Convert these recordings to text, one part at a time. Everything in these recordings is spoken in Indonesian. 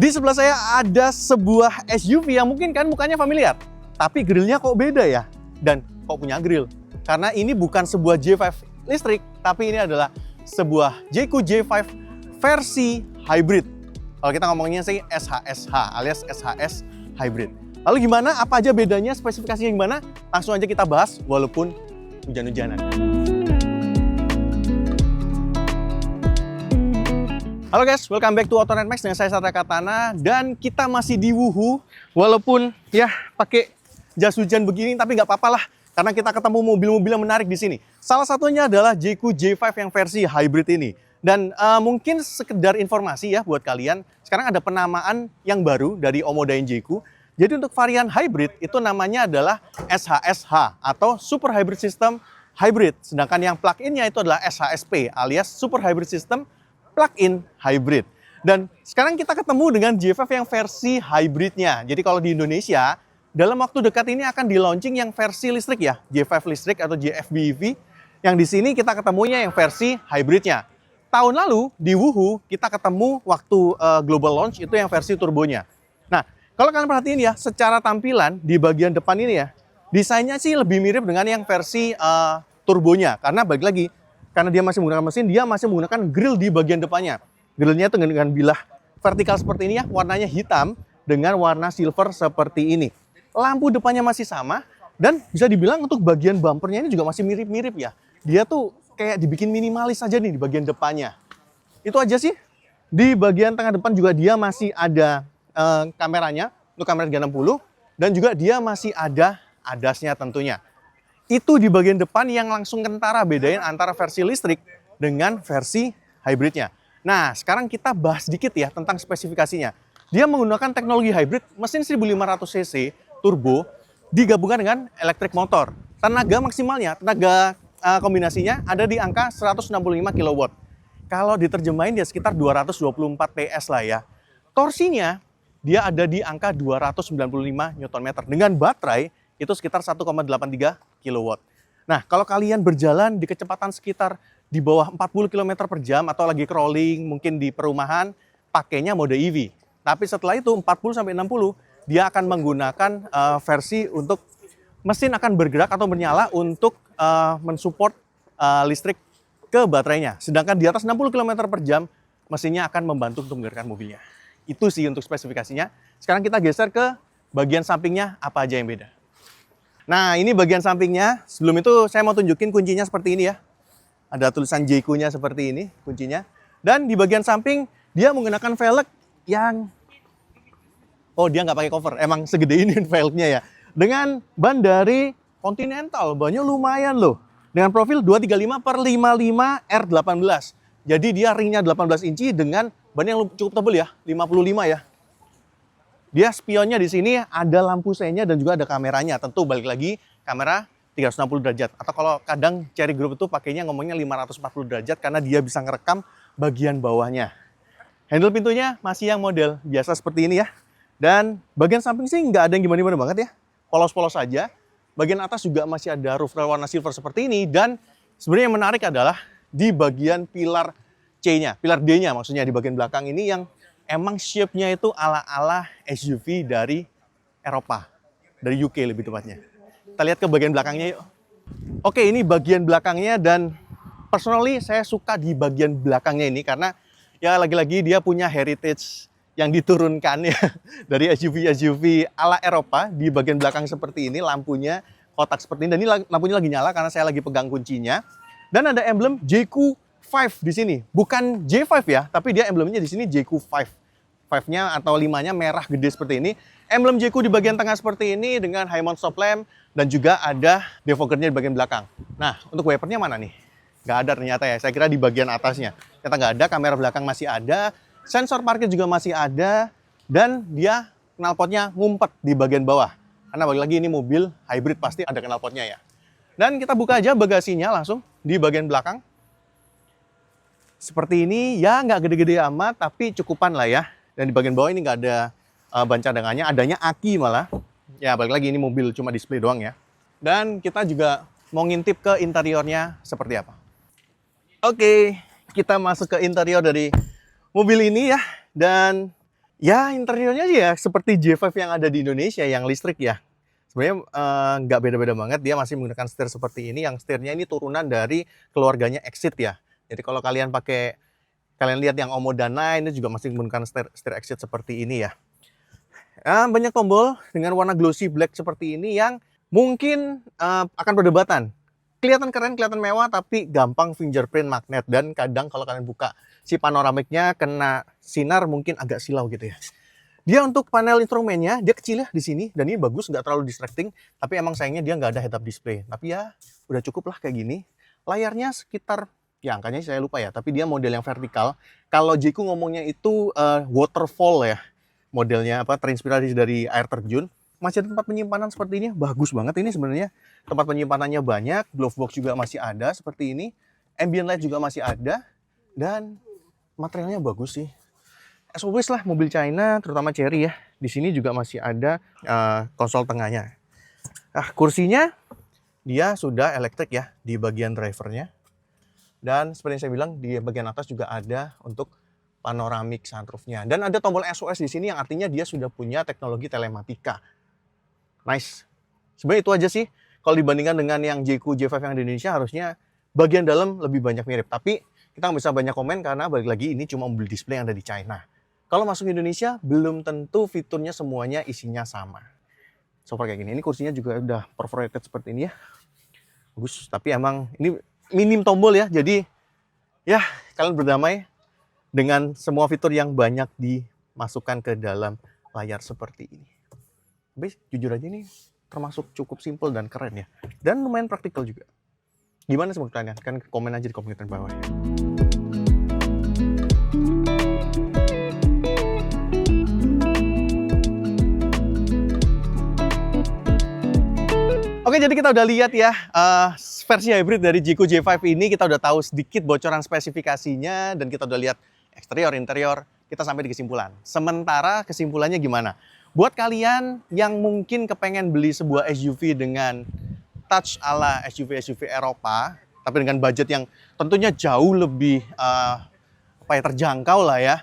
Di sebelah saya ada sebuah SUV yang mungkin kan mukanya familiar, tapi grillnya kok beda ya? Dan kok punya grill? Karena ini bukan sebuah J5 listrik, tapi ini adalah sebuah Jayco J5 versi hybrid. Kalau kita ngomongnya sih SHSH alias SHS hybrid. Lalu gimana? Apa aja bedanya? Spesifikasinya gimana? Langsung aja kita bahas walaupun hujan-hujanan. Halo guys, welcome back to Autonet Max dengan saya Satria Katana, dan kita masih di Wuhu walaupun ya pakai jas hujan begini, tapi nggak apa-apa lah karena kita ketemu mobil-mobil yang menarik di sini. Salah satunya adalah Jayco J5 yang versi hybrid ini. Dan mungkin sekedar informasi ya buat kalian, sekarang ada penamaan yang baru dari Omoda Jayco. Jadi untuk varian hybrid itu namanya adalah SHSH atau Super Hybrid System Hybrid. Sedangkan yang plug-innya itu adalah SHSP alias Super Hybrid System Plug-in Hybrid. Dan sekarang kita ketemu dengan J5 yang versi hybridnya. Jadi kalau di Indonesia, dalam waktu dekat ini akan di-launching yang versi listrik ya, J5 listrik atau JFBEV. Yang di sini kita ketemunya yang versi hybridnya. Tahun lalu di Wuhu kita ketemu waktu global launch itu yang versi turbonya. Nah, kalau kalian perhatiin ya, secara tampilan di bagian depan ini ya, desainnya sih lebih mirip dengan yang versi turbonya. Karena balik lagi, karena dia masih menggunakan mesin, dia masih menggunakan grill di bagian depannya. Grillnya itu dengan bilah vertikal seperti ini ya, warnanya hitam dengan warna silver seperti ini. Lampu depannya masih sama, dan bisa dibilang untuk bagian bumpernya ini juga masih mirip-mirip ya. Dia tuh kayak dibikin minimalis aja nih di bagian depannya. Itu aja sih. Di bagian tengah depan juga dia masih ada kameranya, untuk kamera 360, dan juga dia masih ada ADAS-nya tentunya. Itu di bagian depan yang langsung kentara bedain antara versi listrik dengan versi hybridnya. Nah, sekarang kita bahas sedikit ya tentang spesifikasinya. Dia menggunakan teknologi hybrid, mesin 1500 cc turbo digabungkan dengan elektrik motor. Tenaga maksimalnya, tenaga kombinasinya ada di angka 165 kW. Kalau diterjemahin dia sekitar 224 PS lah ya. Torsinya dia ada di angka 295 Nm dengan baterai itu sekitar 1,83 kW. Nah, kalau kalian berjalan di kecepatan sekitar di bawah 40 km per jam atau lagi crawling mungkin di perumahan, pakainya mode EV. Tapi setelah itu 40-60 dia akan menggunakan versi untuk mesin akan bergerak atau bernyala untuk mensupport listrik ke baterainya. Sedangkan di atas 60 km per jam mesinnya akan membantu untuk menggerakkan mobilnya. Itu sih untuk spesifikasinya. Sekarang kita geser ke bagian sampingnya, apa aja yang beda. Nah, ini bagian sampingnya. Sebelum itu saya mau tunjukin kuncinya seperti ini ya. Ada tulisan Jayco-nya seperti ini kuncinya. Dan di bagian samping dia menggunakan velg yang dia nggak pakai cover. Emang segede ini velgnya ya. Dengan ban dari Continental, bannya lumayan loh. Dengan profil 235 per 55 R18. Jadi dia ringnya 18 inci dengan ban yang cukup tebal ya, 55 ya. Dia spionnya di sini ada lampu senya dan juga ada kameranya. Tentu balik lagi kamera 360 derajat. Atau kalau kadang Cherry Group itu pakainya ngomongnya 540 derajat karena dia bisa ngerekam bagian bawahnya. Handle pintunya masih yang model biasa seperti ini ya. Dan bagian samping sih nggak ada yang gimana-gimana banget ya. Polos-polos aja. Bagian atas juga masih ada roof rail warna silver seperti ini. Dan sebenarnya yang menarik adalah di bagian pilar C-nya, pilar D-nya maksudnya di bagian belakang ini yang emang shape-nya itu ala-ala SUV dari Eropa. Dari UK lebih tepatnya. Kita lihat ke bagian belakangnya yuk. Oke, ini bagian belakangnya dan personally saya suka di bagian belakangnya ini karena ya lagi-lagi dia punya heritage yang diturunkan ya dari SUV-SUV ala Eropa. Di bagian belakang seperti ini, lampunya kotak seperti ini. Dan ini lampunya lagi nyala karena saya lagi pegang kuncinya. Dan ada emblem Jayco 5 di sini. Bukan J5 ya, tapi dia emblemnya di sini Jayco 5. 5-nya atau 5-nya merah gede seperti ini. Emblem Jayco di bagian tengah seperti ini dengan high mount stop lamp dan juga ada defoggernya di bagian belakang. Nah, untuk wipernya mana nih? Nggak ada ternyata ya. Saya kira di bagian atasnya. Ternyata nggak ada, kamera belakang masih ada, sensor parkir juga masih ada, dan dia knalpotnya ngumpet di bagian bawah. Karena balik lagi ini mobil hybrid pasti ada knalpotnya ya. Dan kita buka aja bagasinya langsung di bagian belakang. Seperti ini, ya nggak gede-gede amat, tapi cukupan lah ya. Dan di bagian bawah ini nggak ada ban cadangannya, adanya aki malah. Ya balik lagi ini mobil cuma display doang ya. Dan kita juga mau ngintip ke interiornya seperti apa. Oke, kita masuk ke interior dari mobil ini ya. Dan Ya, interiornya sih ya seperti J5 yang ada di Indonesia yang listrik ya. Sebenarnya nggak beda-beda banget, dia masih menggunakan setir seperti ini, yang setirnya ini turunan dari keluarganya Exit ya. Jadi kalau kalian lihat yang Omo Dana ini juga masih menggunakan setir Exit seperti ini ya. Banyak tombol dengan warna glossy black seperti ini yang mungkin akan perdebatan. Kelihatan keren, kelihatan mewah, tapi gampang fingerprint magnet. Dan kadang kalau kalian buka si panoramiknya kena sinar mungkin agak silau gitu ya. Dia untuk panel instrumennya, dia kecil ya di sini. Dan ini bagus, nggak terlalu distracting. Tapi emang sayangnya dia nggak ada head-up display. Tapi ya udah cukup lah kayak gini. Layarnya sekitar, ya angkanya saya lupa ya. Tapi dia model yang vertikal. Kalau Jiku ngomongnya itu waterfall ya. Modelnya apa, terinspirasi dari air terjun. Masih ada tempat penyimpanan seperti ini, bagus banget ini sebenarnya. Tempat penyimpanannya banyak, glove box juga masih ada seperti ini. Ambient light juga masih ada. Dan materialnya bagus sih. As always lah, mobil China, terutama Chery ya. Di sini juga masih ada konsol tengahnya. Kursinya dia sudah elektrik ya di bagian drivernya. Dan seperti yang saya bilang, di bagian atas juga ada untuk panoramic sunroofnya. Dan ada tombol SOS di sini yang artinya dia sudah punya teknologi telematika. Nice. Sebenarnya itu aja sih. Kalau dibandingkan dengan yang J5 yang di Indonesia, harusnya bagian dalam lebih banyak mirip. Tapi kita nggak bisa banyak komen karena balik lagi ini cuma mobil display yang ada di China. Kalau masuk Indonesia, belum tentu fiturnya semuanya isinya sama. So far kayak gini. Ini kursinya juga udah perforated seperti ini ya. Bagus. Tapi emang ini minim tombol ya. Jadi ya kalian berdamai dengan semua fitur yang banyak dimasukkan ke dalam layar seperti ini. Tapi jujur aja ini termasuk cukup simple dan keren ya. Dan lumayan praktikal juga. Gimana sih menurut kalian? Kan komen aja di komentar bawah ya. Oke, jadi kita udah lihat ya versi hybrid dari Jiku J5 ini. Kita udah tahu sedikit bocoran spesifikasinya dan kita udah lihat eksterior, interior. Kita sampai di kesimpulan. Sementara kesimpulannya gimana? Buat kalian yang mungkin kepengen beli sebuah SUV dengan touch ala SUV-SUV Eropa, tapi dengan budget yang tentunya jauh lebih terjangkau lah ya.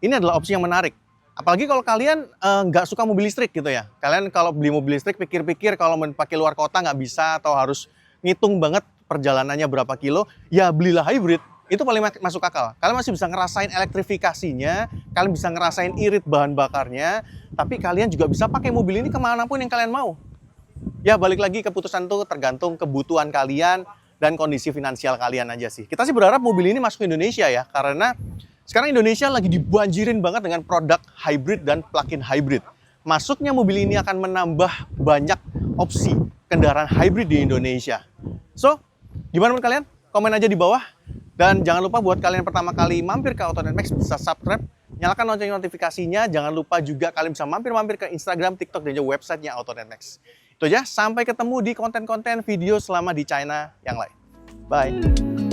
Ini adalah opsi yang menarik. Apalagi kalau kalian nggak suka mobil listrik gitu ya. Kalian kalau beli mobil listrik pikir-pikir kalau pakai luar kota nggak bisa atau harus ngitung banget perjalanannya berapa kilo, ya belilah hybrid. Itu paling masuk akal. Kalian masih bisa ngerasain elektrifikasinya, kalian bisa ngerasain irit bahan bakarnya, tapi kalian juga bisa pakai mobil ini kemanapun yang kalian mau. Ya balik lagi keputusan itu tergantung kebutuhan kalian dan kondisi finansial kalian aja sih. Kita sih berharap mobil ini masuk ke Indonesia ya, karena sekarang Indonesia lagi dibanjirin banget dengan produk hybrid dan plug-in hybrid. Masuknya mobil ini akan menambah banyak opsi kendaraan hybrid di Indonesia. So, gimana menurut kalian? Komen aja di bawah. Dan jangan lupa buat kalian pertama kali mampir ke AutoNet Max bisa subscribe, nyalakan lonceng notifikasinya. Jangan lupa juga kalian bisa mampir-mampir ke Instagram, TikTok, dan juga websitenya AutoNet Max. Itu aja, sampai ketemu di konten-konten video selama di China yang lain. Bye!